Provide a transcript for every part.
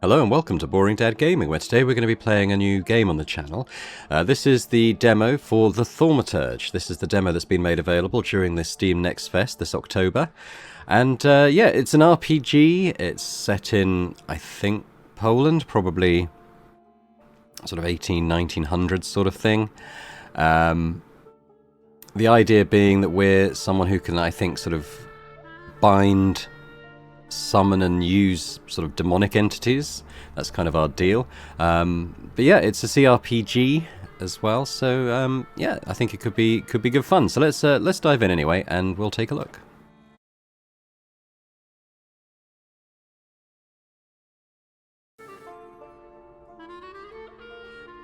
Hello and welcome to Boring Dad Gaming, where today we're going to be playing a new game on the channel. This is the demo for the Thaumaturge. This is the demo that's been made available during the Steam Next Fest this October. And yeah, it's an RPG. It's set in, I think, Poland, probably sort of 1900s sort of thing. The idea being that we're someone who can, I think, sort of bind, summon and use sort of demonic entities. That's kind of our deal. But yeah, it's a CRPG as well, so yeah, I think it could be good fun. So let's dive in anyway, and we'll take a look.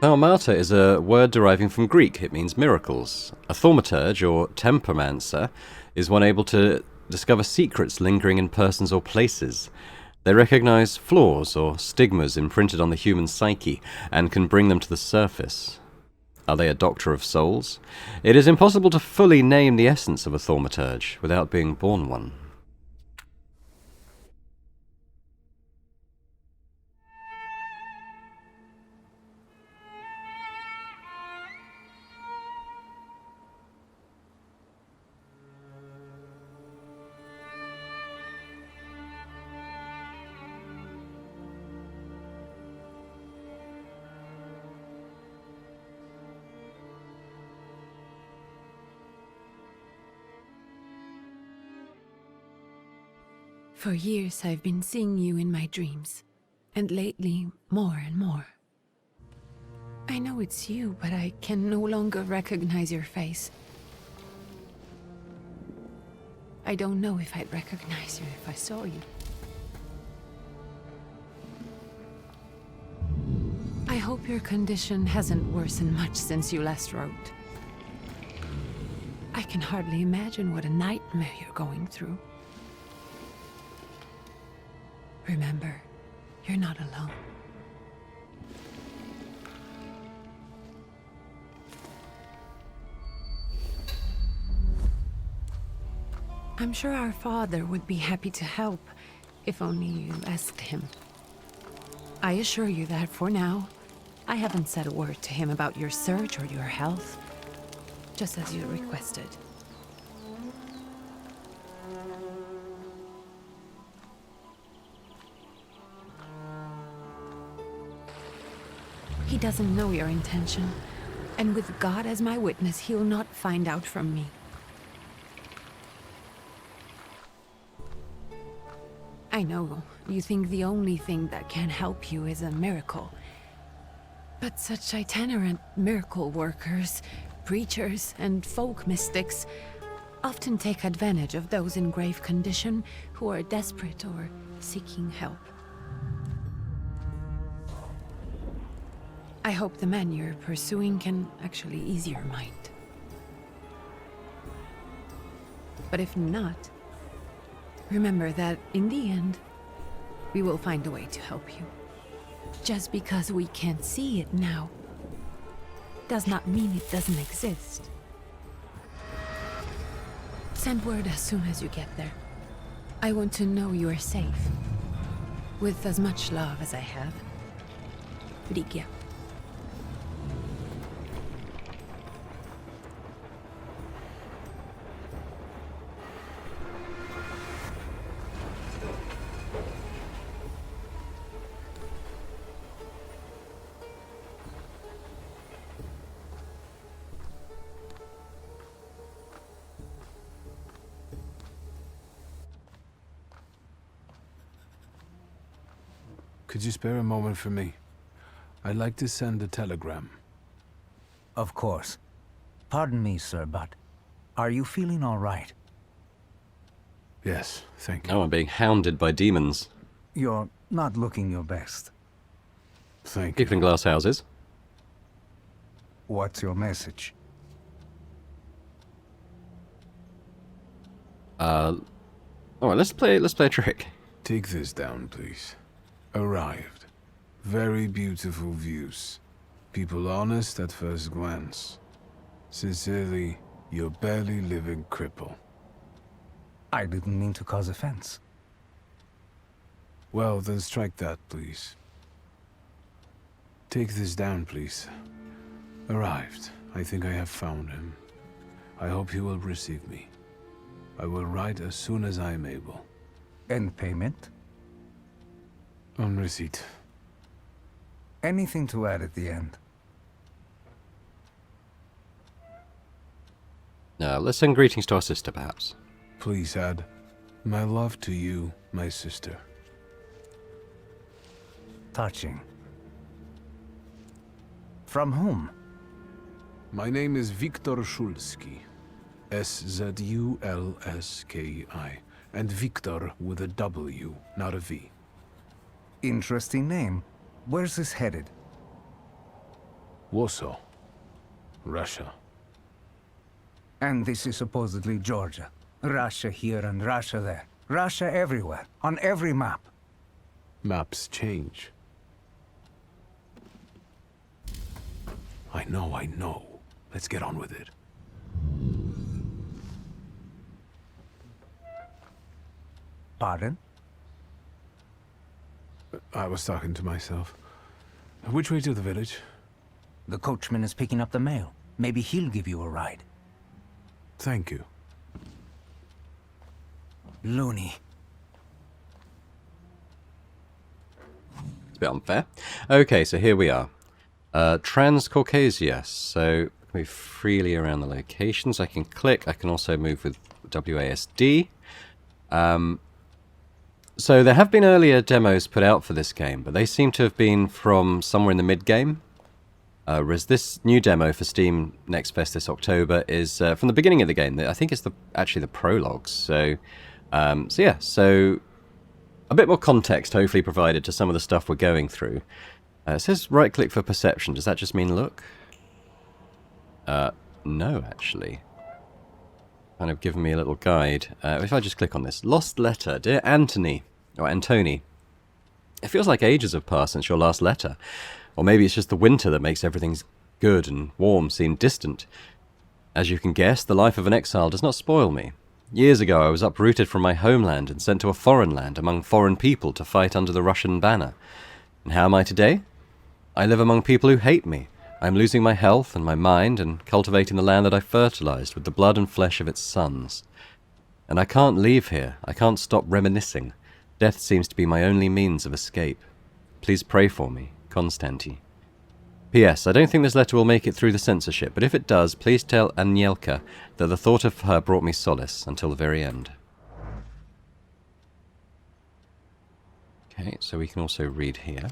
Thaumaturge is a word deriving from Greek. It means miracles. A thaumaturge, or tempermancer, is one able to discover secrets lingering in persons or places. They recognize flaws or stigmas imprinted on the human psyche and can bring them to the surface. Are they a doctor of souls? It is impossible to fully name the essence of a thaumaturge without being born one. For years I've been seeing you in my dreams, and lately more and more. I know it's you, but I can no longer recognize your face. I don't know if I'd recognize you if I saw you. I hope your condition hasn't worsened much since you last wrote. I can hardly imagine what a nightmare you're going through. Remember, you're not alone. I'm sure our father would be happy to help, if only you asked him. I assure you that for now, I haven't said a word to him about your search or your health, just as you requested. He doesn't know your intention, and with God as my witness, he'll not find out from me. I know you think the only thing that can help you is a miracle. But such itinerant miracle workers, preachers, and folk mystics often take advantage of those in grave condition who are desperate or seeking help. I hope the man you're pursuing can actually ease your mind. But if not, remember that in the end, we will find a way to help you. Just because we can't see it now, does not mean it doesn't exist. Send word as soon as you get there. I want to know you are safe. With as much love as I have. Ligia. Could you spare a moment for me? I'd like to send a telegram. Of course. Pardon me, sir, but are you feeling all right? Yes, thank you. Oh, I'm being hounded by demons. You're not looking your best. Thank People in you. glass houses. What's your message? Alright, let's play a trick. Take this down, please. Arrived. Very beautiful views. People honest at first glance. Sincerely, your barely living cripple. I didn't mean to cause offense. Well, then strike that, please. Take this down, please. Arrived. I think I have found him. I hope he will receive me. I will write as soon as I am able. And payment? On receipt. Anything to add at the end? Now, let's send greetings to our sister, perhaps. Please add, my love to you, my sister. Touching. From whom? My name is Viktor Szulski. S-Z-U-L-S-K-I. And Viktor with a W, not a V. Interesting name. Where's this headed? Warsaw. Russia. And this is supposedly Georgia. Russia here and Russia there. Russia everywhere, on every map. Maps change. I know. Let's get on with it. Pardon? I was talking to myself. Which way to the village? The coachman is picking up the mail. Maybe he'll give you a ride. Thank you. Loony. It's a bit unfair. Okay, so here we are. Transcaucasia. So move freely around the locations. I can click. I can also move with WASD. So there have been earlier demos put out for this game, but they seem to have been from somewhere in the mid-game. Whereas this new demo for Steam Next Fest this October is from the beginning of the game. I think it's actually the prologues. So a bit more context hopefully provided to some of the stuff we're going through. It says right-click for perception. Does that just mean look? No, actually. Kind of given me a little guide. If I just click on this. Lost letter. Dear Anthony, or Antony. It feels like ages have passed since your last letter. Or maybe it's just the winter that makes everything good and warm seem distant. As you can guess, the life of an exile does not spoil me. Years ago I was uprooted from my homeland and sent to a foreign land among foreign people to fight under the Russian banner. And how am I today? I live among people who hate me. I am losing my health and my mind and cultivating the land that I fertilized with the blood and flesh of its sons. And I can't leave here. I can't stop reminiscing. Death seems to be my only means of escape. Please pray for me, Konstanty. P.S. I don't think this letter will make it through the censorship, but if it does, please tell Anielka that the thought of her brought me solace until the very end. Okay, so we can also read here.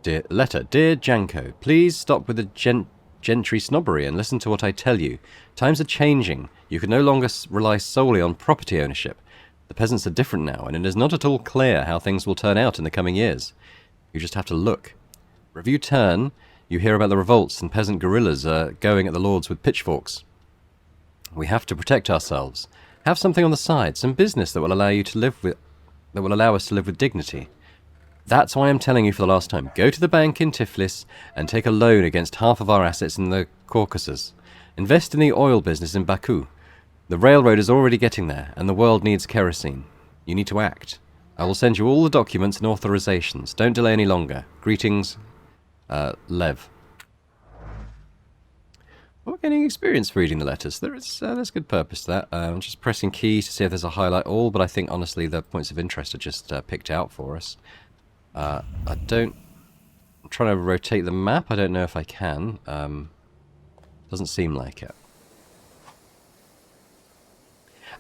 Dear Janko, please stop with the gentry snobbery and listen to what I tell you. Times are changing. You can no longer rely solely on property ownership. The peasants are different now, and it is not at all clear how things will turn out in the coming years. You just have to look. Wherever you turn, you hear about the revolts and peasant guerrillas going at the lords with pitchforks. We have to protect ourselves. Have something on the side, some business that will allow us to live with dignity. That's why I'm telling you for the last time. Go to the bank in Tiflis and take a loan against half of our assets in the Caucasus. Invest in the oil business in Baku. The railroad is already getting there, and the world needs kerosene. You need to act. I will send you all the documents and authorizations. Don't delay any longer. Greetings, Lev. We're getting experience reading the letters. There's good purpose to that. I'm just pressing keys to see if there's a highlight all, but I think honestly the points of interest are just picked out for us. I'm trying to rotate the map. I don't know if I can. Doesn't seem like it.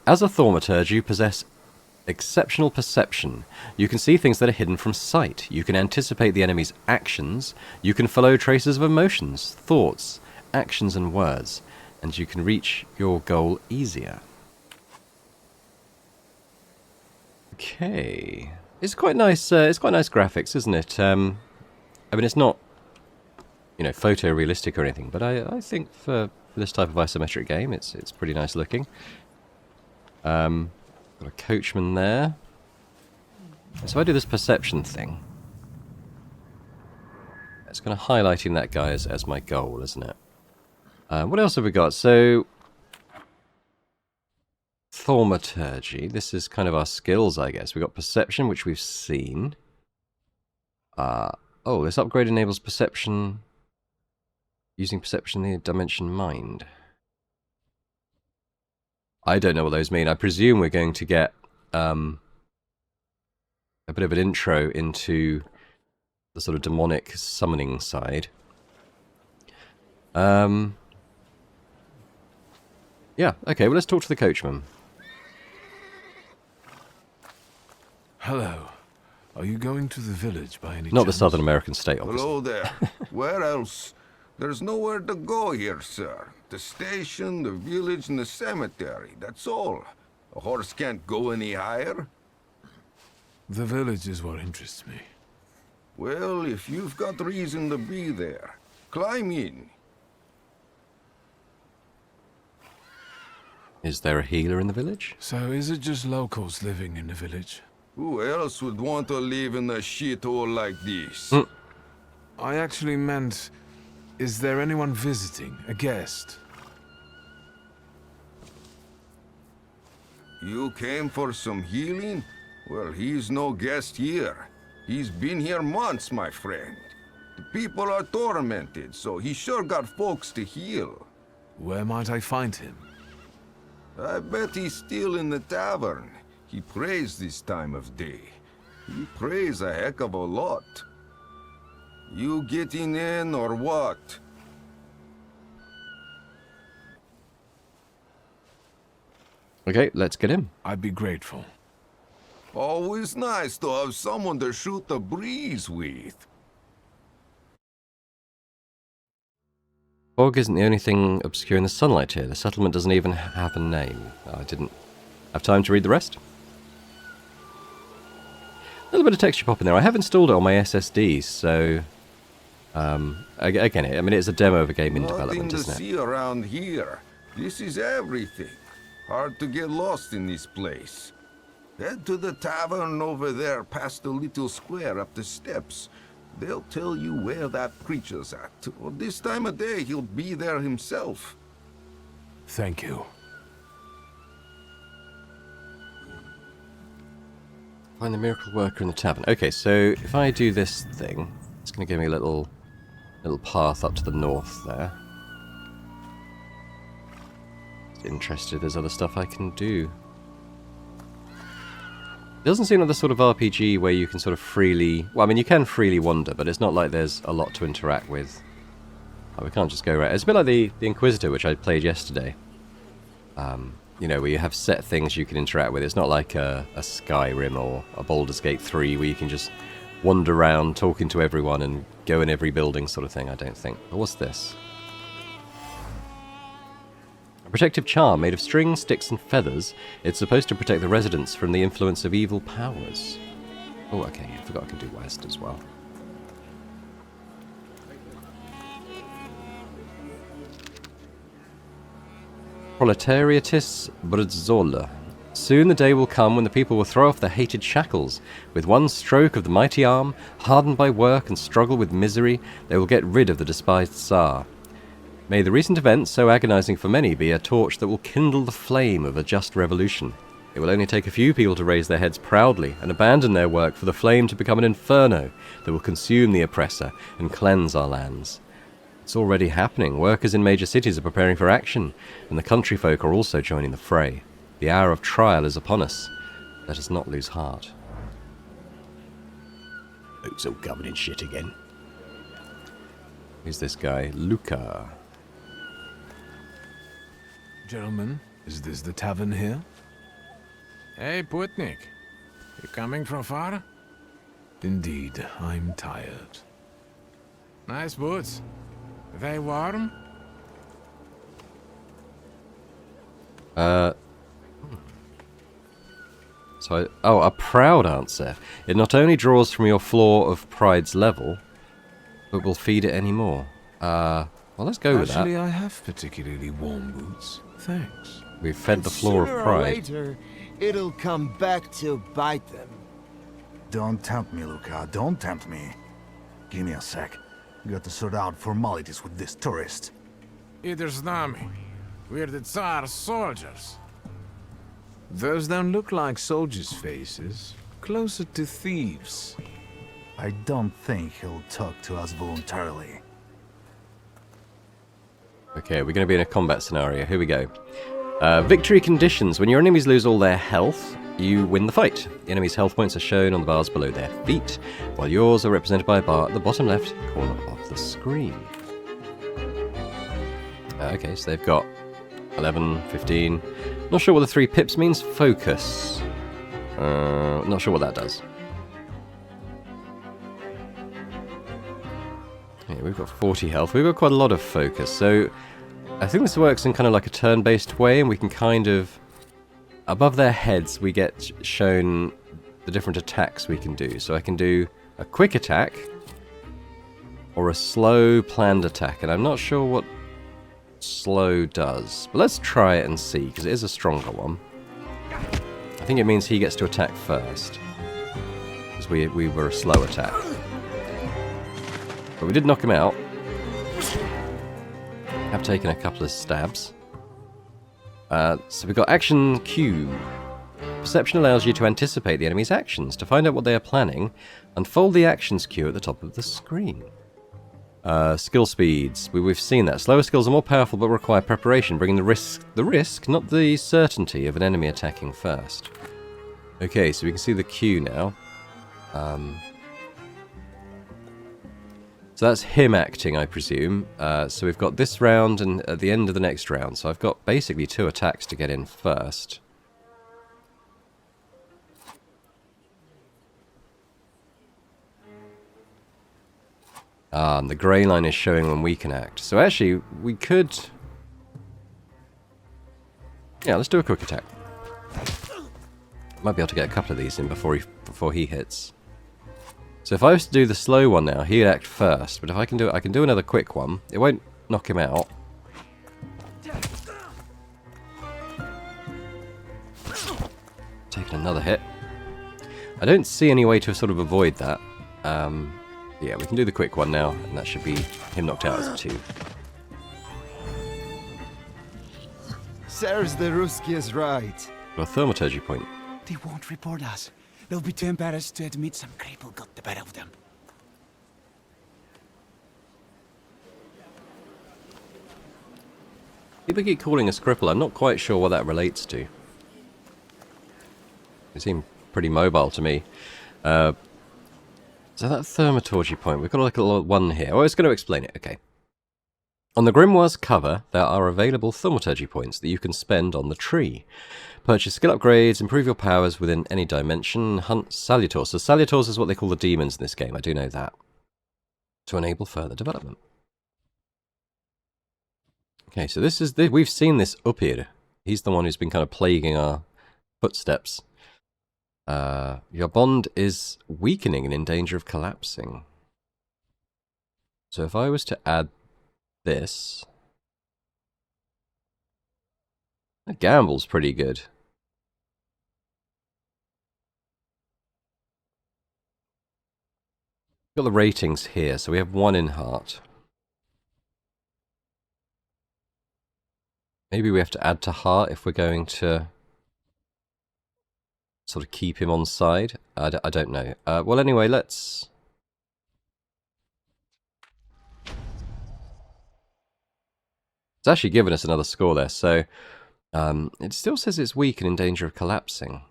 As a Thaumaturge, you possess exceptional perception. You can see things that are hidden from sight. You can anticipate the enemy's actions. You can follow traces of emotions, thoughts, actions and words. And you can reach your goal easier. Okay. It's quite nice graphics, isn't it? I mean, it's not, photorealistic or anything, but I think for this type of isometric game, it's pretty nice looking. Got a coachman there. So I do this perception thing. It's kind of highlighting that guy as my goal, isn't it? What else have we got? So, Thaumaturgy. This is kind of our skills, I guess. We've got perception, which we've seen. Oh, this upgrade enables perception... Using perception in the dimension mind. I don't know what those mean. I presume we're going to get a bit of an intro into the sort of demonic summoning side. Yeah, okay, well let's talk to the coachman. Hello. Are you going to the village by any Not the chance? Southern American state, obviously. Hello there. Where else? There's nowhere to go here, sir. The station, the village, and the cemetery. That's all. A horse can't go any higher. The village is what interests me. Well, if you've got reason to be there, climb in. Is there a healer in the village? So is it just locals living in the village? Who else would want to live in a shithole like this? I actually meant, is there anyone visiting, a guest? You came for some healing? Well, he's no guest here. He's been here months, my friend. The people are tormented, so he sure got folks to heal. Where might I find him? I bet he's still in the tavern. He prays this time of day. He prays a heck of a lot. You getting in or what? Okay, let's get him. I'd be grateful. Always nice to have someone to shoot the breeze with. Fog isn't the only thing obscuring the sunlight here. The settlement doesn't even have a name. I didn't have time to read the rest. A little bit of texture pop in there. I have installed it on my SSD, so... again, I mean, it's a demo of a game in development, Nothing to isn't it? see around here. This is everything. Hard to get lost in this place. Head to the tavern over there past the little square up the steps. They'll tell you where that preacher's at. Or this time of day, he'll be there himself. Thank you. Find the miracle worker in the tavern. Okay, so if I do this thing, it's going to give me a little path up to the north there. Interested, there's other stuff I can do. It doesn't seem like the sort of RPG where you can sort of freely... Well, I mean, you can freely wander, but it's not like there's a lot to interact with. Oh, we can't just go right. It's a bit like the Inquisitor, which I played yesterday. You know, where you have set things you can interact with. It's not like a Skyrim or a Baldur's Gate 3 where you can just wander around talking to everyone and go in every building sort of thing, I don't think. But what's this? A protective charm made of string, sticks and feathers. It's supposed to protect the residents from the influence of evil powers. Oh, okay, I forgot I can do west as well. Proletariatis Brzola. Soon the day will come when the people will throw off their hated shackles. With one stroke of the mighty arm, hardened by work and struggle with misery, they will get rid of the despised Tsar. May the recent events, so agonizing for many, be a torch that will kindle the flame of a just revolution. It will only take a few people to raise their heads proudly and abandon their work for the flame to become an inferno that will consume the oppressor and cleanse our lands. It's already happening. Workers in major cities are preparing for action, and the country folk are also joining the fray. The hour of trial is upon us. Let us not lose heart. It's all covered in shit again. Who's this guy? Luca. Gentlemen, is this the tavern here? Hey, Putnik. You coming from far? Indeed, I'm tired. Nice boots. They warm? A proud answer. It not only draws from your floor of pride's level, but will feed it any more. Well, let's go with that. Actually, I have particularly warm boots. Thanks. We've fed the floor of Sooner or pride. later, it'll come back to bite them. Don't tempt me, Luca. Don't tempt me. Give me a sec. Got to sort out formalities with this tourist. Either z nami. We're the Tsar's soldiers. Those don't look like soldiers' faces. Closer to thieves. I don't think he'll talk to us voluntarily. Okay, we're going to be in a combat scenario. Here we go. Victory conditions. When your enemies lose all their health, you win the fight. The enemy's health points are shown on the bars below their feet, while yours are represented by a bar at the bottom left corner of the screen. Okay, so they've got 11, 15. Not sure what the 3 pips means. Focus. Not sure what that does. Yeah, we've got 40 health. We've got quite a lot of focus, so I think this works in kind of like a turn-based way, and we can kind of... Above their heads, we get shown the different attacks we can do. So I can do a quick attack, or a slow planned attack, and I'm not sure what slow does. But let's try it and see, because it is a stronger one. I think it means he gets to attack first, because we were a slow attack. But we did knock him out. Have taken a couple of stabs. So we've got Action Q. Perception allows you to anticipate the enemy's actions. To find out what they are planning, unfold the Actions queue at the top of the screen. Skill speeds. We've seen that. Slower skills are more powerful but require preparation, bringing the risk, not the certainty of an enemy attacking first. Okay, so we can see the queue now. So that's him acting, I presume. So we've got this round and at the end of the next round. So I've got basically 2 attacks to get in first. And the grey line is showing when we can act. So actually, we could... Yeah, let's do a quick attack. Might be able to get a couple of these in before he hits. So if I was to do the slow one now, he'd act first. But if I can do it, I can do another quick one. It won't knock him out. Taking another hit. I don't see any way to sort of avoid that. Yeah, we can do the quick one now, and that should be him knocked out as a 2. Sirs, the Ruski is right. Got a Thaumaturge point. They won't report us. They'll be too embarrassed to admit some cripple got the better of them. People keep calling us cripple. I'm not quite sure what that relates to. They seem pretty mobile to me. So that Thaumaturge point, we've got like a little one here. Oh, it's going to explain it. Okay. On the Grimoire's cover, there are available Thaumaturge points that you can spend on the tree. Purchase skill upgrades, improve your powers within any dimension, hunt Salutors. So Salutors is what they call the demons in this game, I do know that. To enable further development. Okay, so this is we've seen this Upir. He's the one who's been kind of plaguing our footsteps. Your bond is weakening and in danger of collapsing. So if I was to add this... The gamble's pretty good. Got the ratings here, so we have 1 in heart. Maybe we have to add to heart if we're going to sort of keep him on side. I don't know. Well, anyway, let's... It's actually given us another score there, so it still says it's weak and in danger of collapsing.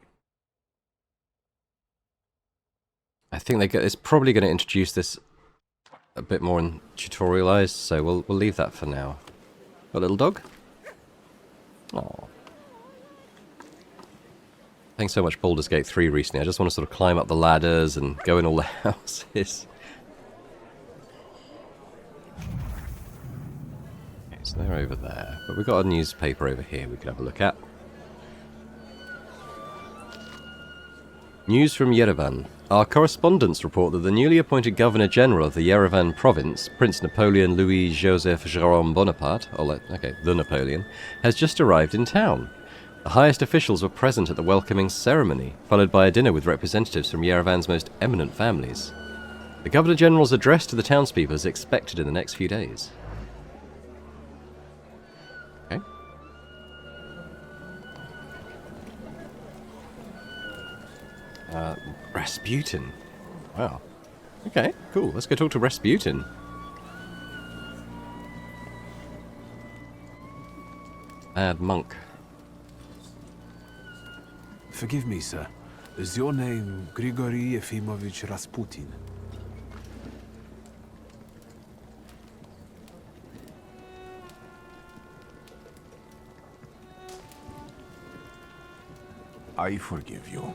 I think it's probably going to introduce this a bit more in tutorialized, so we'll leave that for now. Got a little dog? Aww. Playing so much Baldur's Gate 3 recently, I just want to sort of climb up the ladders and go in all the houses. Okay, so they're over there. But we've got a newspaper over here we could have a look at. News from Yerevan. Our correspondents report that the newly appointed Governor-General of the Yerevan province, Prince Napoleon Louis-Joseph Jérôme Bonaparte, the Napoleon, has just arrived in town. The highest officials were present at the welcoming ceremony, followed by a dinner with representatives from Yerevan's most eminent families. The Governor-General's address to the townspeople is expected in the next few days. Okay. Rasputin. Wow. Okay, cool. Let's go talk to Rasputin. Add monk. Forgive me, sir. Is your name Grigory Yefimovich Rasputin? I forgive you.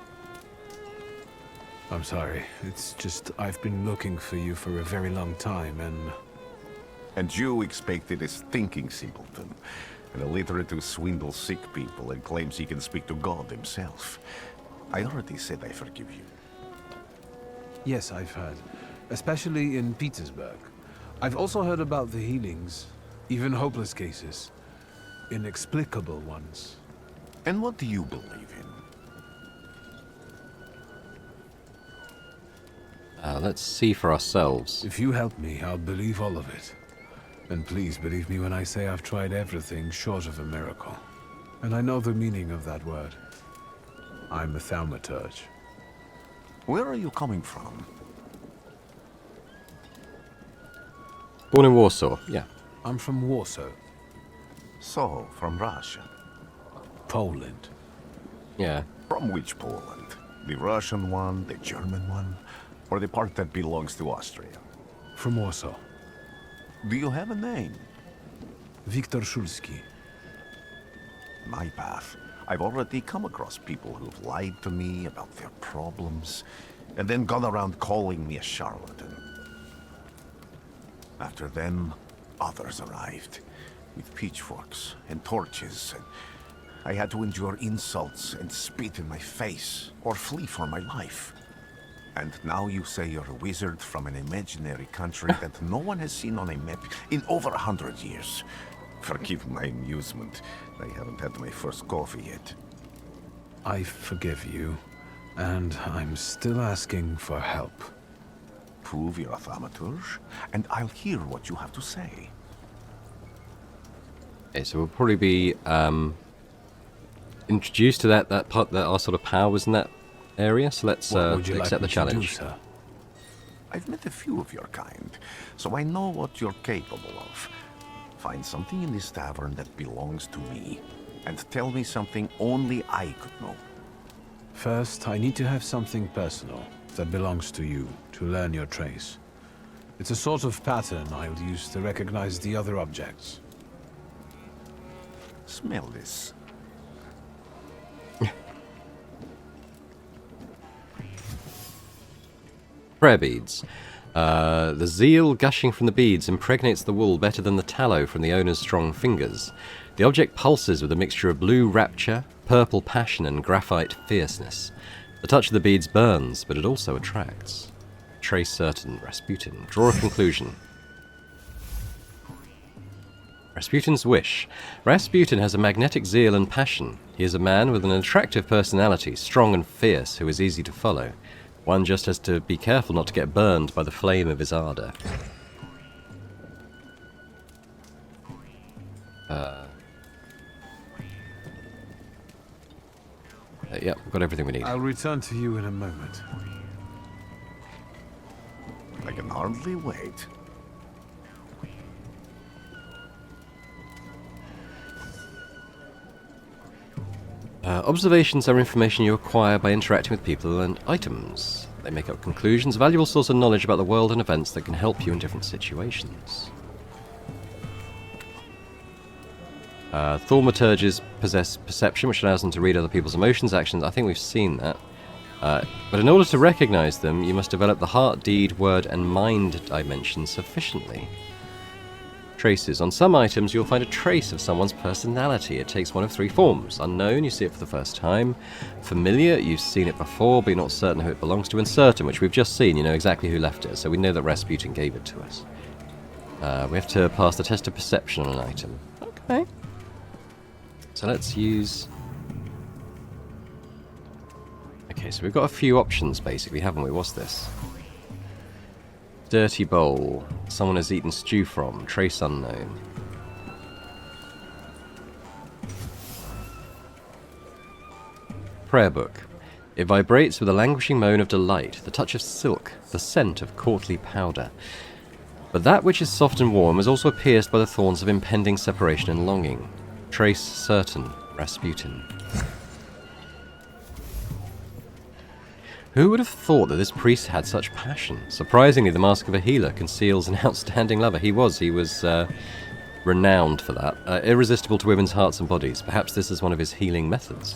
I'm sorry. It's just I've been looking for you for a very long time, and... And you expected a thinking simpleton, an illiterate who swindles sick people and claims he can speak to God himself. I already said I forgive you. Yes, I've heard. Especially in Petersburg. I've also heard about the healings, even hopeless cases. Inexplicable ones. And what do you believe in? Let's see for ourselves. If you help me, I'll believe all of it. And please believe me when I say I've tried everything short of a miracle. And I know the meaning of that word. I'm a Thaumaturge. Where are you coming from? Born in Warsaw, yeah. I'm from Warsaw, So, from Russia. Poland. Yeah. From which Poland? The Russian one, the German one, or the part that belongs to Austria? From Warsaw. Do you have a name? Viktor Szulski. My path. I've already come across people who've lied to me about their problems, and then gone around calling me a charlatan. After them, others arrived, with pitchforks and torches, and I had to endure insults and spit in my face, or flee for my life. And now you say you're a wizard from an imaginary country that no one has seen on a map in over 100 years. Forgive my amusement. I haven't had my first coffee yet. I forgive you, and I'm still asking for help. Prove you're a Thaumaturge, and I'll hear what you have to say. Okay, so we'll probably be introduced to that part, that our sort of powers in that area. So let's What would you like accept me the to do, challenge. sir? I've met a few of your kind, so I know what you're capable of. Find something in this tavern that belongs to me, and tell me something only I could know. First, I need to have something personal that belongs to you to learn your trace. It's a sort of pattern I'll use to recognize the other objects. Smell this. Prayer beads. The zeal gushing from the beads impregnates the wool better than the tallow from the owner's strong fingers. The object pulses with a mixture of blue rapture, purple passion, and graphite fierceness. The touch of the beads burns, but it also attracts. Trace certain, Rasputin. Draw a conclusion. Rasputin's wish. Rasputin has a magnetic zeal and passion. He is a man with an attractive personality, strong and fierce, who is easy to follow. One just has to be careful not to get burned by the flame of his ardor. Yep, we've got everything we need. I'll return to you in a moment. I can hardly wait. Observations are information you acquire by interacting with people and items. They make up conclusions, a valuable source of knowledge about the world and events that can help you in different situations. Thaumaturges possess perception, which allows them to read other people's emotions, actions. I think we've seen that. But in order to recognize them, you must develop the heart, deed, word, and mind dimensions sufficiently. Traces. On some items, you'll find a trace of someone's personality. It takes one of three forms. Unknown, you see it for the first time. Familiar, you've seen it before, but you're not certain who it belongs to. And certain, which we've just seen, you know exactly who left it, so we know that Rasputin gave it to us. We have to pass the test of perception on an item. Okay. So let's use... Okay, so we've got a few options, basically, haven't we? What's this? Dirty bowl. Someone has eaten stew from. Trace unknown. Prayer book. It vibrates with a languishing moan of delight, the touch of silk, the scent of courtly powder. But that which is soft and warm is also pierced by the thorns of impending separation and longing. Trace certain, Rasputin. Who would have thought that this priest had such passion? Surprisingly, the mask of a healer conceals an outstanding lover. He was renowned for that. Irresistible to women's hearts and bodies. Perhaps this is one of his healing methods.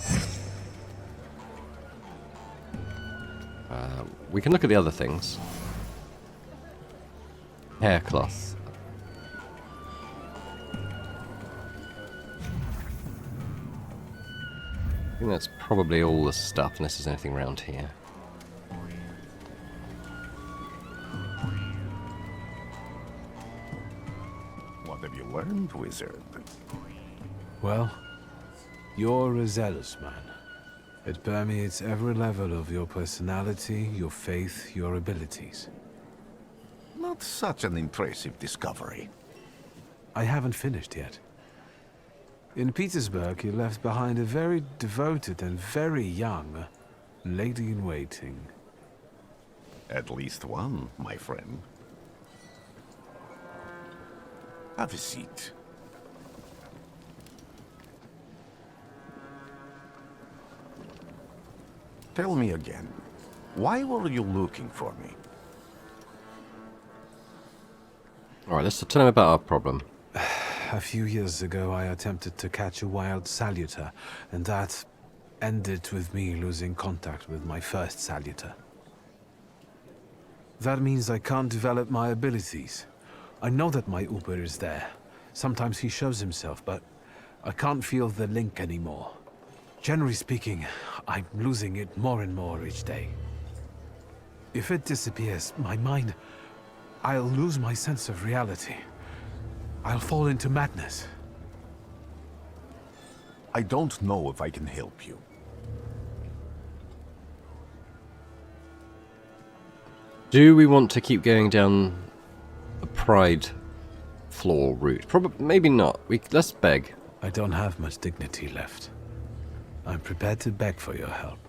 We can look at the other things. Haircloth. I think that's probably all the stuff, unless there's anything around here. What have you learned, wizard? Well, you're a zealous man. It permeates every level of your personality, your faith, your abilities. Not such an impressive discovery. I haven't finished yet. In Petersburg, you left behind a very devoted and very young lady-in-waiting. At least one, my friend. Have a seat. Tell me again, why were you looking for me? Alright, let's tell him about our problem. A few years ago, I attempted to catch a wild Salutor, and that ended with me losing contact with my first Salutor. That means I can't develop my abilities. I know that my Uber is there. Sometimes he shows himself, but I can't feel the link anymore. Generally speaking, I'm losing it more and more each day. If it disappears, my mind, I'll lose my sense of reality. I'll fall into madness. I don't know if I can help you. Do we want to keep going down the pride floor route? Probably, maybe not. Let's beg. I don't have much dignity left. I'm prepared to beg for your help.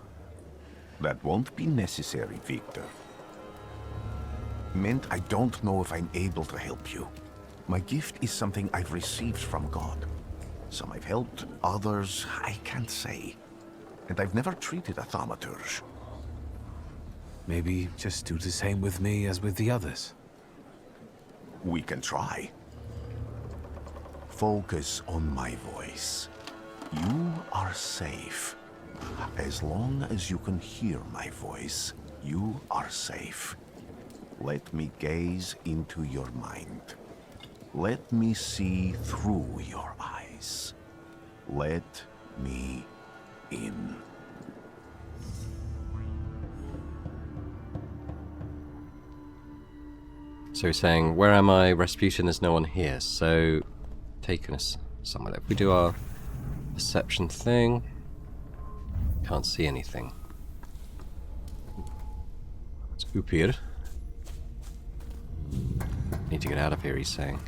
That won't be necessary, Victor. Meant I don't know if I'm able to help you. My gift is something I've received from God. Some I've helped, others I can't say. And I've never treated a Thaumaturge. Maybe just do the same with me as with the others. We can try. Focus on my voice. You are safe. As long as you can hear my voice, you are safe. Let me gaze into your mind. Let me see through your eyes. Let me in. So he's saying, where am I? Rasputin, there's no one here. So, taking us somewhere. If we do our perception thing, can't see anything. It's Upir. Need to get out of here, he's saying.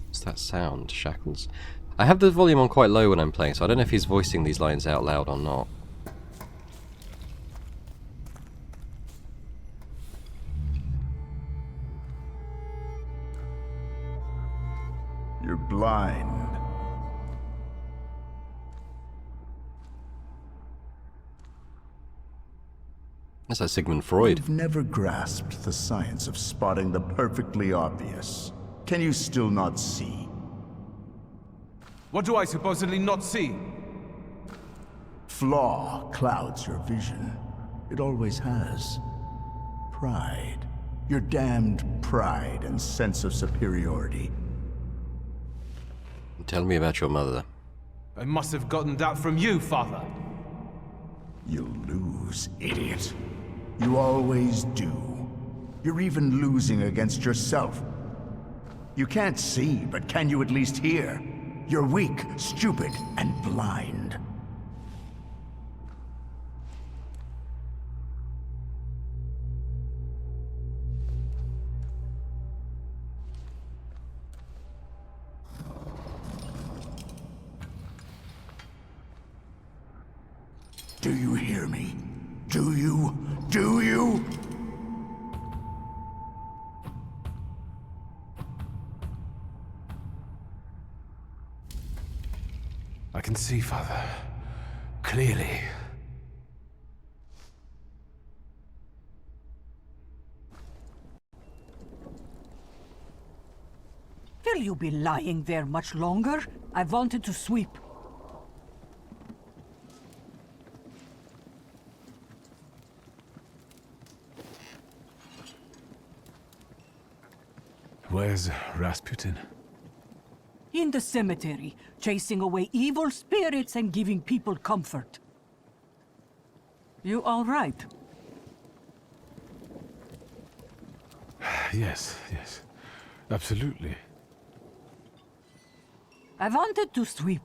What's that sound? Shackles. I have the volume on quite low when I'm playing, so I don't know if he's voicing these lines out loud or not. You're blind. That's like Sigmund Freud. You've never grasped the science of spotting the perfectly obvious. Can you still not see? What do I supposedly not see? Flaw clouds your vision. It always has. Pride. Your damned pride and sense of superiority. Tell me about your mother. I must have gotten that from you, Father. You'll lose, idiot. You always do. You're even losing against yourself. You can't see, but can you at least hear? You're weak, stupid, and blind. Do you hear me? Do you? Do you? I can see, Father. Clearly. Will you be lying there much longer? I wanted to sweep. Where's Rasputin? In the cemetery, chasing away evil spirits and giving people comfort. You all right? Yes, yes. Absolutely. I wanted to sweep.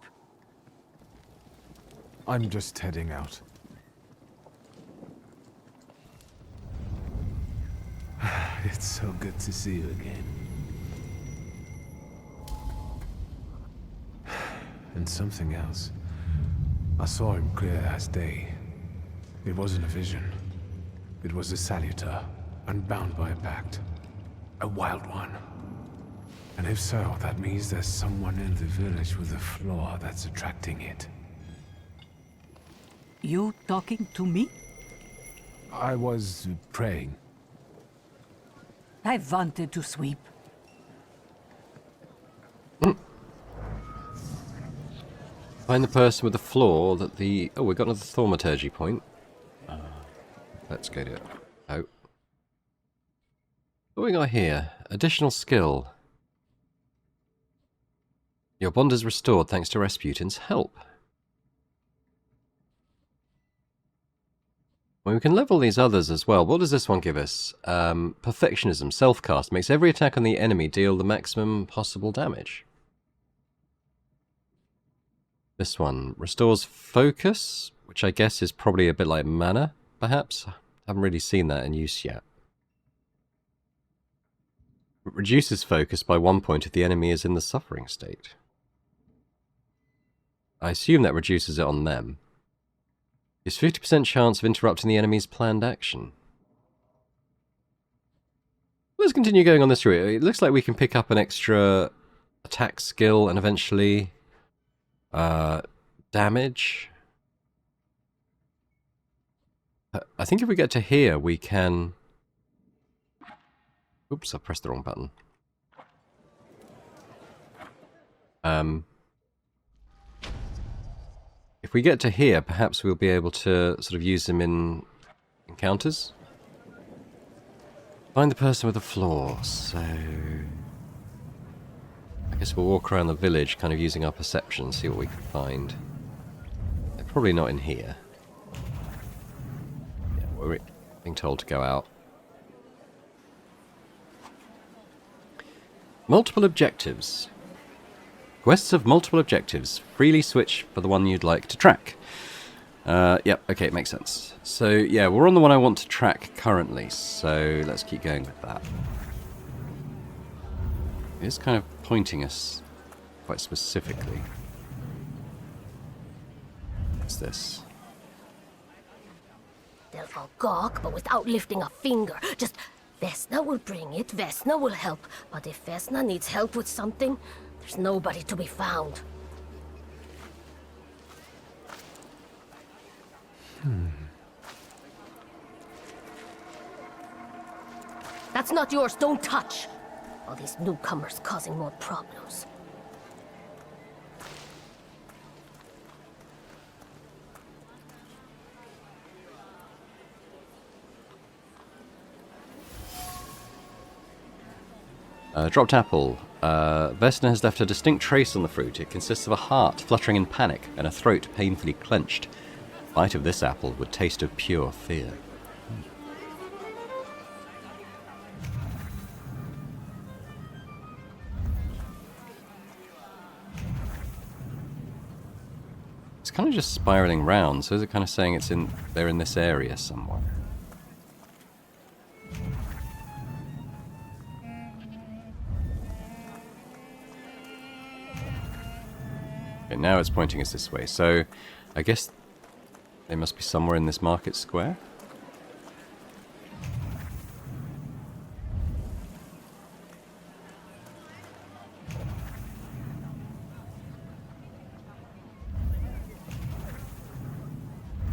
I'm just heading out. It's so good to see you again. And something else. I saw him clear as day. It wasn't a vision. It was a Salutor, unbound by a pact. A wild one. And if so, that means there's someone in the village with a flaw that's attracting it. You talking to me? I was praying. I wanted to sweep. Find the person with the flaw that the... Oh, we've got another Thaumaturge point. Let's go to it. Oh. What we got here? Additional skill. Your bond is restored thanks to Rasputin's help. Well, we can level these others as well. What does this one give us? Perfectionism, self-cast. Makes every attack on the enemy deal the maximum possible damage. This one restores focus, which I guess is probably a bit like mana, perhaps. I haven't really seen that in use yet. It reduces focus by 1 point if the enemy is in the suffering state. I assume that reduces it on them. Gives 50% chance of interrupting the enemy's planned action. Let's continue going on this route. It looks like we can pick up an extra attack skill and eventually damage. I think if we get to here, we can... Oops, I pressed the wrong button. If we get to here, perhaps we'll be able to sort of use them in encounters. Find the person with the flaw, so... I guess we'll walk around the village, kind of using our perception, see what we can find. They're probably not in here. Yeah, we're being told to go out. Multiple objectives. Quests of multiple objectives. Freely switch for the one you'd like to track. Yep, okay, it makes sense. So, yeah, we're on the one I want to track currently, so let's keep going with that. It's kind of pointing us quite specifically. What's this? They'll all gawk, but without lifting a finger. Just, Vesna will bring it, Vesna will help. But if Vesna needs help with something, there's nobody to be found. That's not yours, don't touch! All these newcomers causing more problems. Dropped apple. Vesna has left a distinct trace on the fruit. It consists of a heart fluttering in panic and a throat painfully clenched. A bite of this apple would taste of pure fear. It's kind of just spiraling round, so is it kind of saying they're in this area somewhere? Okay, now it's pointing us this way, so I guess They must be somewhere in this market square.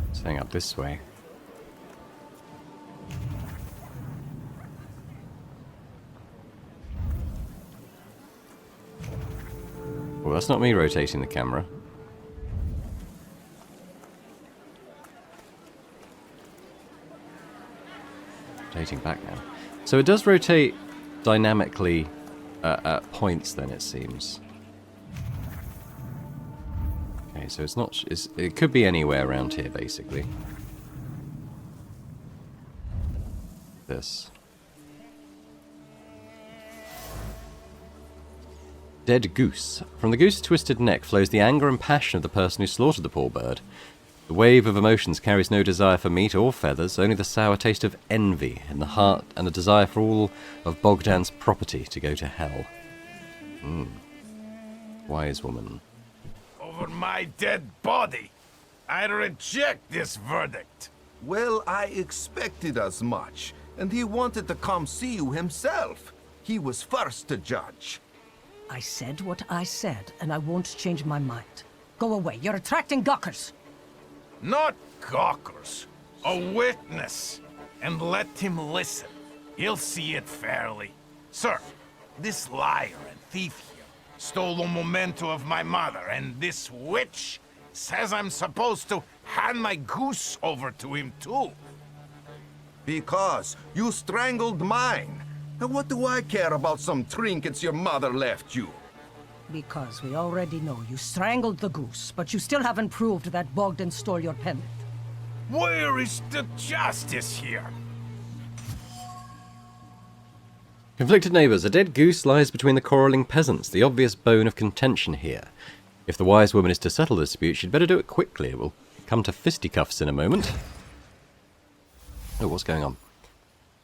Let's hang up this way. Well, that's not me rotating the camera. Rotating back now. So it does rotate dynamically at points then, it seems. Okay, so it's not... it could be anywhere around here, basically. This. Dead goose. From the goose's twisted neck flows the anger and passion of the person who slaughtered the poor bird. The wave of emotions carries no desire for meat or feathers, only the sour taste of envy in the heart and a desire for all of Bogdan's property to go to hell. Wise woman. Over my dead body! I reject this verdict! Well, I expected as much, and he wanted to come see you himself. He was first to judge. I said what I said, and I won't change my mind. Go away. You're attracting gawkers. Not gawkers. A witness. And let him listen. He'll see it fairly. Sir, this liar and thief here stole a memento of my mother, and this witch says I'm supposed to hand my goose over to him too. Because you strangled mine. And what do I care about some trinkets your mother left you? Because we already know you strangled the goose, but you still haven't proved that Bogdan stole your pendant. Where is the justice here? Conflicted neighbours. A dead goose lies between the quarrelling peasants, the obvious bone of contention here. If the wise woman is to settle the dispute, she'd better do it quickly. It will come to fisticuffs in a moment. Oh, what's going on?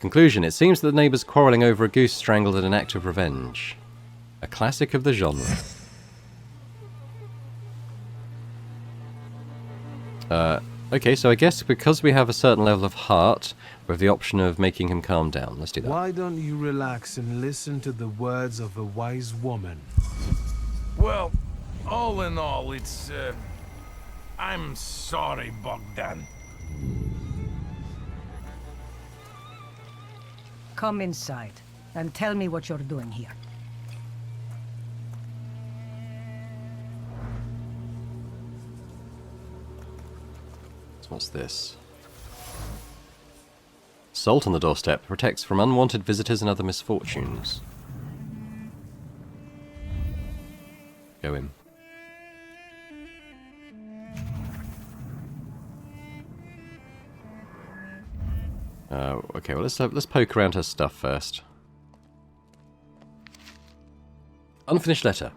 Conclusion. It seems that the neighbours quarrelling over a goose strangled in an act of revenge. A classic of the genre. Okay, so I guess because we have a certain level of heart, we have the option of making him calm down. Let's do that. Why don't you relax and listen to the words of a wise woman? Well, all in all, it's, I'm sorry, Bogdan. Come inside and tell me what you're doing here. So what's this? Salt on the doorstep protects from unwanted visitors and other misfortunes. Go in. Okay, well let's poke around her stuff first. Unfinished letter.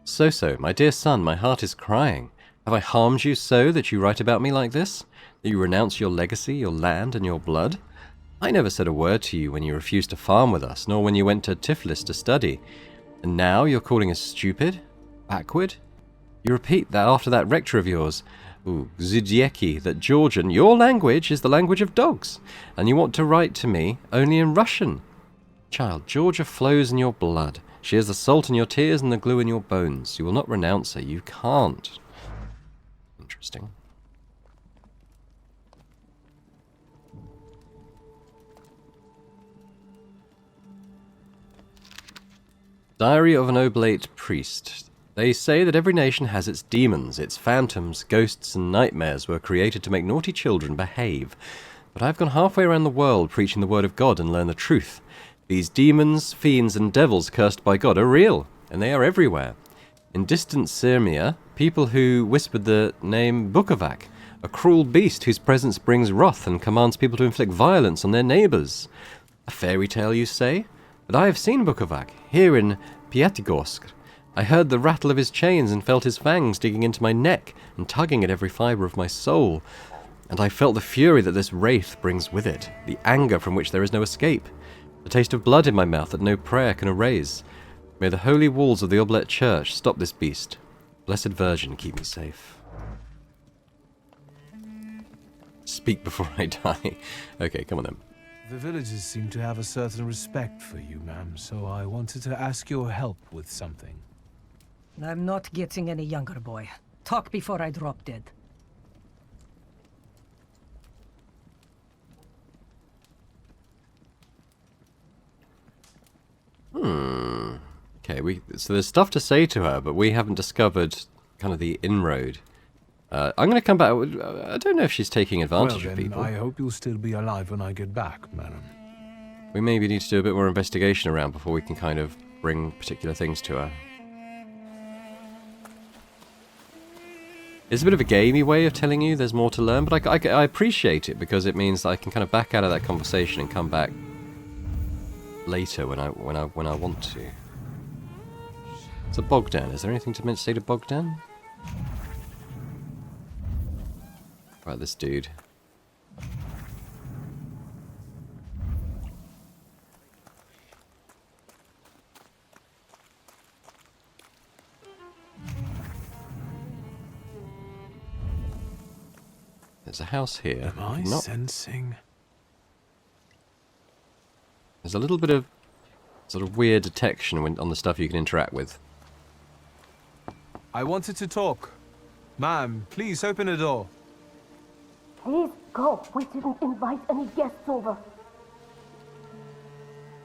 So, my dear son, my heart is crying. Have I harmed you so that you write about me like this? That you renounce your legacy, your land, and your blood? I never said a word to you when you refused to farm with us, nor when you went to Tiflis to study. And now you're calling us stupid? Backward? You repeat that after that rector of yours, Zudieki, that Georgian, your language, is the language of dogs, and you want to write to me only in Russian. Child, Georgia flows in your blood. She is the salt in your tears and the glue in your bones. You will not renounce her. You can't. Interesting. Diary of an Oblate Priest. They say that every nation has its demons, its phantoms, ghosts, and nightmares were created to make naughty children behave. But I've gone halfway around the world preaching the word of God and learned the truth. These demons, fiends, and devils cursed by God are real, and they are everywhere. In distant Sirmia, people who whispered the name Bukovac, a cruel beast whose presence brings wrath and commands people to inflict violence on their neighbours. A fairy tale, you say? But I have seen Bukovac, here in Pyatigorsk. I heard the rattle of his chains and felt his fangs digging into my neck and tugging at every fibre of my soul. And I felt the fury that this wraith brings with it, the anger from which there is no escape, the taste of blood in my mouth that no prayer can erase. May the holy walls of the Oblate Church stop this beast. Blessed Virgin, keep me safe. speak before I die. Okay, come on then. The villagers seem to have a certain respect for you, ma'am, so I wanted to ask your help with something. I'm not getting any younger, boy. Talk before I drop dead. Okay, so there's stuff to say to her, but we haven't discovered kind of the inroad. I'm going to come back. I don't know if she's taking advantage of people. I hope you'll still be alive when I get back, madam. We maybe need to do a bit more investigation around before we can kind of bring particular things to her. It's a bit of a gamey way of telling you there's more to learn, but I appreciate it because it means that I can kind of back out of that conversation and come back later when I want to. It's a Bogdan. Is there anything to say to Bogdan? Right, this dude. There's a house here. Am I sensing? There's a little bit of sort of weird detection on the stuff you can interact with. I wanted to talk. Ma'am, please open the door. Please go. We didn't invite any guests over.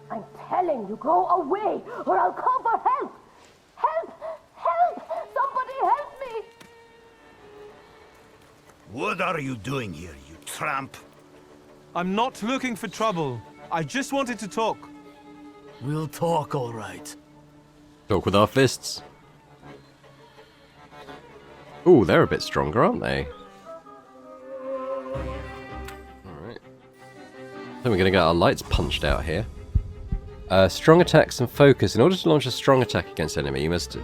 I'm telling you, go away, or I'll call for help. Help! Help! Somebody help me! What are you doing here, you tramp? I'm not looking for trouble. I just wanted to talk. We'll talk, all right. Talk with our fists. Ooh, they're a bit stronger, aren't they? Alright. Then we're going to get our lights punched out here. Strong attacks and focus. In order to launch a strong attack against an enemy, you must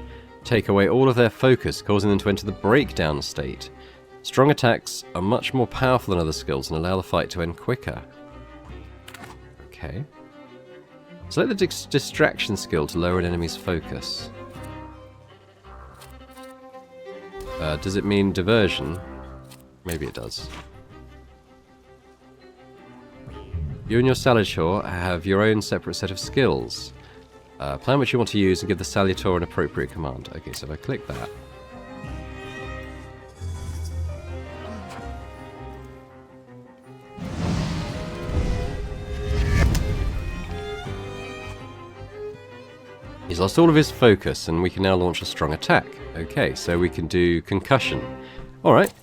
take away all of their focus, causing them to enter the breakdown state. Strong attacks are much more powerful than other skills and allow the fight to end quicker. Okay. Select the distraction skill to lower an enemy's focus. Does it mean diversion? Maybe it does. You and your Salutor have your own separate set of skills. Plan which you want to use and give the Salutor an appropriate command. Okay, so if I click that. He's lost all of his focus, and we can now launch a strong attack. Okay, so we can do concussion. Alright.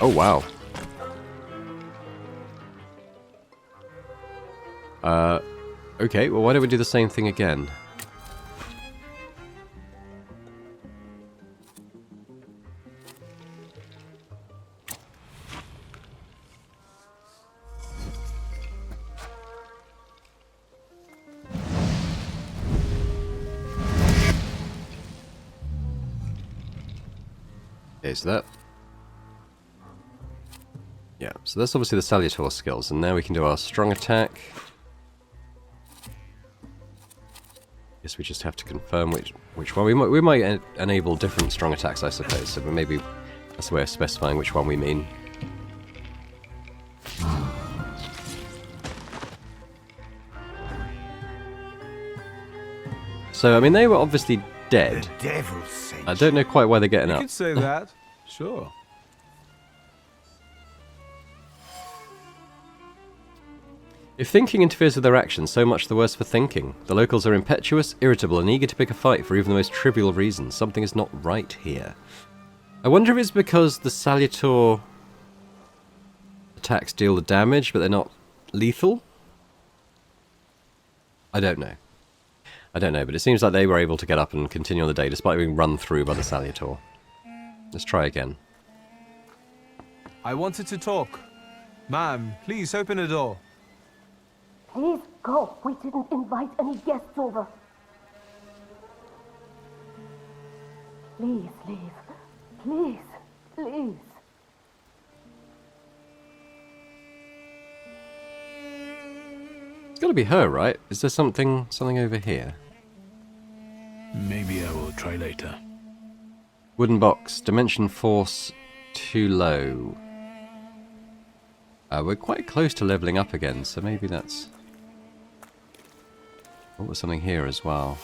Oh, wow. Okay, well, why don't we do the same thing again? Okay, so that... Yeah, so that's obviously the Salutor skills, and now we can do our strong attack. Guess we just have to confirm which one. We might enable different strong attacks, I suppose, so maybe that's the way of specifying which one we mean. So, I mean, they were obviously dead. The devil's sake. I don't know quite why they're getting up. You could say that. Sure. If thinking interferes with their actions, so much the worse for thinking. The locals are impetuous, irritable, and eager to pick a fight for even the most trivial reasons. Something is not right here. I wonder if it's because the Salutor attacks deal the damage, but they're not lethal? I don't know. I don't know, but it seems like they were able to get up and continue on the day despite being run through by the Salutor. Let's try again. I wanted to talk. Ma'am, please open the door. Please go. We didn't invite any guests over. Please leave. Please, please. It's got to be her, right? Is there something over here? Maybe I will try later. Wooden box. Dimension force too low. We're quite close to leveling up again, so maybe that's... Oh, there's something here as well.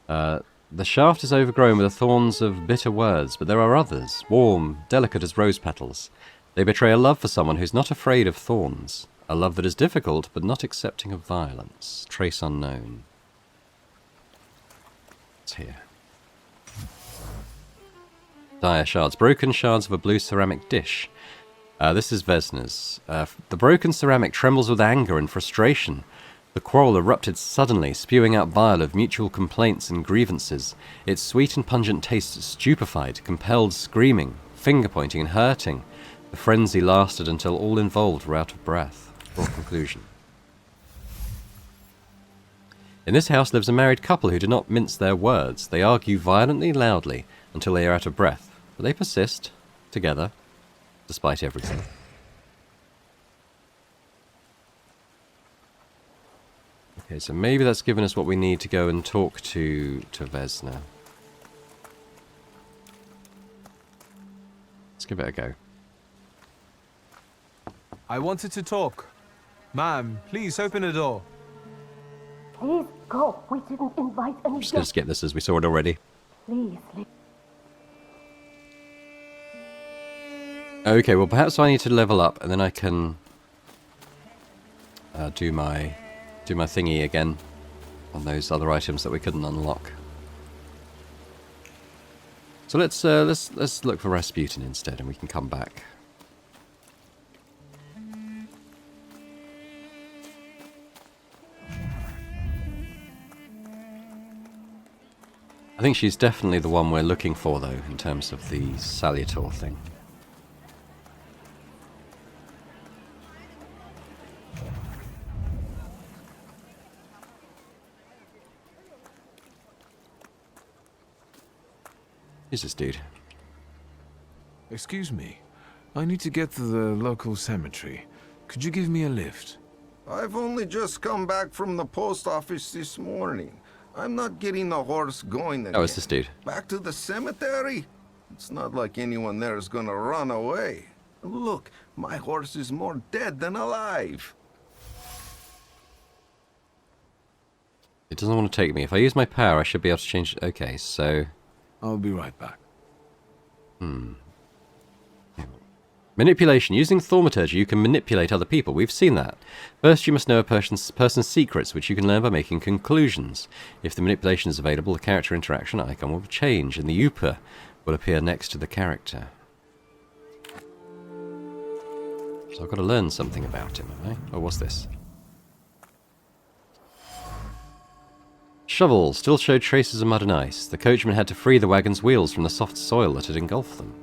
The shaft is overgrown with the thorns of bitter words, but there are others, warm, delicate as rose petals. They betray a love for someone who's not afraid of thorns. A love that is difficult, but not accepting of violence. Trace unknown. It's here. Dire shards. Broken shards of a blue ceramic dish. This is Vesna's. The broken ceramic trembles with anger and frustration. The quarrel erupted suddenly, spewing out bile of mutual complaints and grievances. Its sweet and pungent taste stupefied, compelled screaming, finger-pointing and hurting. The frenzy lasted until all involved were out of breath. For conclusion. In this house lives a married couple who do not mince their words. They argue violently, loudly, until they are out of breath. But they persist, together, despite everything. Okay, so maybe that's given us what we need to go and talk to Vesna. Let's give it a go. I wanted to talk. Ma'am, please open the door. Please go. We didn't invite any Just going to skip this as we saw it already. Please. Okay, well perhaps I need to level up and then I can do my thingy again on those other items that we couldn't unlock. So let's look for Rasputin instead, and we can come back. I think she's definitely the one we're looking for, though, in terms of the Salutor thing. Who's this dude? Excuse me. I need to get to the local cemetery. Could you give me a lift? I've only just come back from the post office this morning. I'm not getting the horse going again. Oh, it's this dude. Back to the cemetery? It's not like anyone there is gonna run away. Look, my horse is more dead than alive. It doesn't want to take me. If I use my power, I should be able to change... Okay, so... I'll be right back. Manipulation. Using Thaumaturge, you can manipulate other people. We've seen that. First, you must know a person's secrets, which you can learn by making conclusions. If the manipulation is available, the character interaction icon will change, and the Upa will appear next to the character. So I've got to learn something about him, have I? Or what's this? Shovels still showed traces of mud and ice. The coachman had to free the wagon's wheels from the soft soil that had engulfed them.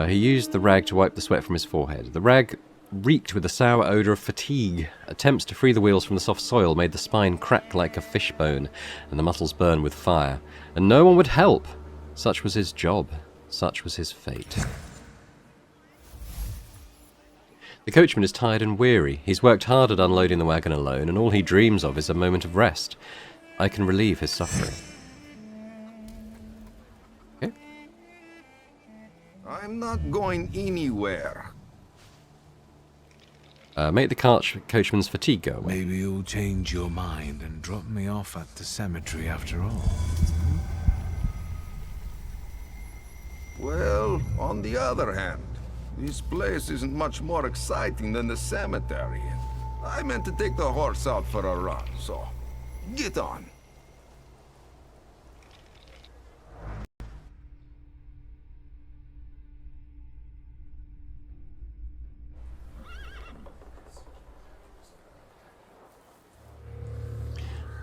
He used the rag to wipe the sweat from his forehead. The rag reeked with the sour odour of fatigue. Attempts to free the wheels from the soft soil made the spine crack like a fishbone, and the muscles burn with fire. And no one would help. Such was his job. Such was his fate. The coachman is tired and weary. He's worked hard at unloading the wagon alone, and all he dreams of is a moment of rest. I can relieve his suffering. Okay. I'm not going anywhere. Make the coachman's fatigue go away. Maybe you'll change your mind and drop me off at the cemetery after all. Well, on the other hand, this place isn't much more exciting than the cemetery. I meant to take the horse out for a run, so get on.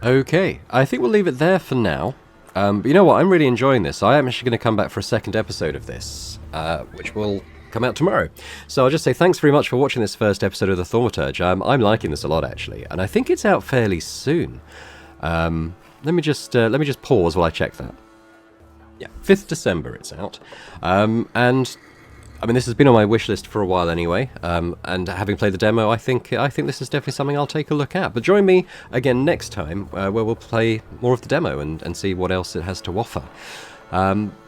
Okay, I think we'll leave it there for now. But you know what, I'm really enjoying this. I am actually going to come back for a second episode of this, which will come out tomorrow. So I'll just say thanks very much for watching this first episode of the Thaumaturge. I'm liking this a lot, actually, and I think it's out fairly soon. Let me just pause while I check that. Yeah, 5th December it's out. And I mean, this has been on my wish list for a while anyway, and having played the demo, I think this is definitely something I'll take a look at. But join me again next time, where we'll play more of the demo and see what else it has to offer.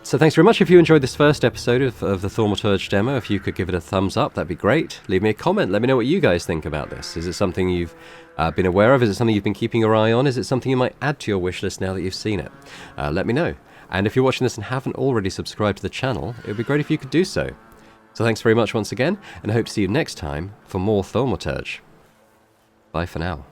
So thanks very much. If you enjoyed this first episode of the Thaumaturge demo, if you could give it a thumbs up, that'd be great. Leave me a comment. Let me know what you guys think about this. Is it something you've been aware of? Is it something you've been keeping your eye on? Is it something you might add to your wish list now that you've seen it? Let me know. And if you're watching this and haven't already subscribed to the channel, it would be great if you could do so. So thanks very much once again, and I hope to see you next time for more Thaumaturge. Bye for now.